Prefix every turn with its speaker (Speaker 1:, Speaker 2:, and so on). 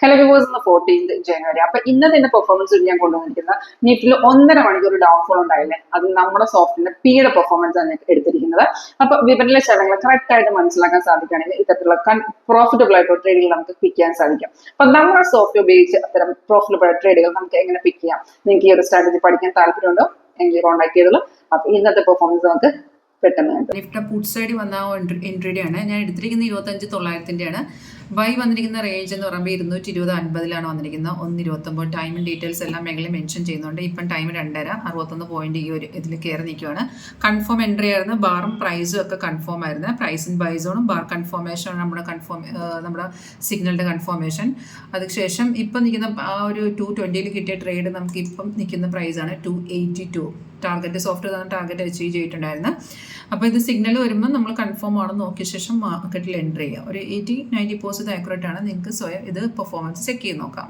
Speaker 1: Hello viewers, ഇന്ന് 14th January. അപ്പൊ ഇന്നത്തെ പെർഫോമൻസ് ഞാൻ കൊണ്ടുവന്നിരിക്കുന്നത് നിഫ്റ്റിയിൽ 1.5 മണിക്കൂർ ഡൗൺഫോൾ ഉണ്ടായില്ലേ, അത് നമ്മുടെ സോഫ്റ്റിന്റെ പിയുടെ പെർഫോമൻസ് ആണ് എടുത്തിരിക്കുന്നത്. അപ്പൊ വിപണിയിലെ ചടങ്ങുകൾ കറക്റ്റ് ആയിട്ട് മനസ്സിലാക്കാൻ സാധിക്കുകയാണെങ്കിൽ ഇത്തരത്തിലുള്ള പ്രോഫിറ്റബിൾ ആയിട്ടുള്ള ട്രേഡുകൾ നമുക്ക് പിക്ക് ചെയ്യാൻ സാധിക്കും. അപ്പൊ നമ്മുടെ സോഫ്റ്റ് ഉപയോഗിച്ച് അത്തരം പ്രോഫിറ്റബിൾ ട്രേഡുകൾ നമുക്ക് എങ്ങനെ പിക്ക് ചെയ്യാം, നിങ്ങൾക്ക് ഈ ഒരു സ്ട്രാറ്റജി പഠിക്കാൻ താല്പര്യമുണ്ടോ എങ്കിൽ കോൺടാക്ട് ചെയ്തോളൂ. അപ്പൊ ഇന്നത്തെ പെർഫോമൻസ് നമുക്ക്
Speaker 2: നിഫ്റ്റി പുട്ട് സൈഡിൽ വന്ന എൻട്രിയുടെ ആണ് ഞാൻ എടുത്തിരിക്കുന്നത് 25,900 ആണ്. ബൈ വന്നിരിക്കുന്ന റേഞ്ച് എന്ന് പറയുമ്പോൾ 220.50 വന്നിരിക്കുന്നത്. 1.29 ടൈമും ഡീറ്റെയിൽസ് എല്ലാം മേഖലയിൽ മെൻഷൻ ചെയ്യുന്നുണ്ട്. ഇപ്പം ടൈം 2:30 61 പോയിന്റ് ഈ ഒരു ഇതിൽ കയറി നിൽക്കുകയാണ്. കൺഫേം എൻട്രി ആയിരുന്നു. ബാറും പ്രൈസും ഒക്കെ കൺഫേം ആയിരുന്നു. പ്രൈസും ബൈ സോണും ബാർ കൺഫർമേഷൻ നമ്മുടെ സിഗ്നലിന്റെ കൺഫർമേഷൻ. അതിനുശേഷം ഇപ്പം നിൽക്കുന്ന ആ ഒരു 220 കിട്ടിയ ട്രേഡ് നമുക്ക് ഇപ്പം നിൽക്കുന്ന പ്രൈസാണ് 282. ടാർഗറ്റ് സോഫ്റ്റ് ടാർഗറ്റ് അച്ചീവ് ചെയ്തിട്ടുണ്ടായിരുന്നു. അപ്പോൾ ഇത് സിഗ്നൽ വരുമ്പോൾ നമ്മൾ കൺഫേം ആണെന്ന് നോക്കിയ ശേഷം മാർക്കറ്റിൽ എൻട്രി ചെയ്യുക. ഒരു 80-90% ആക്യുറേറ്റ് ആണ്. നിങ്ങൾക്ക് സ്വയം ഇത് പെർഫോമൻസ് ചെക്ക് ചെയ്ത് നോക്കാം.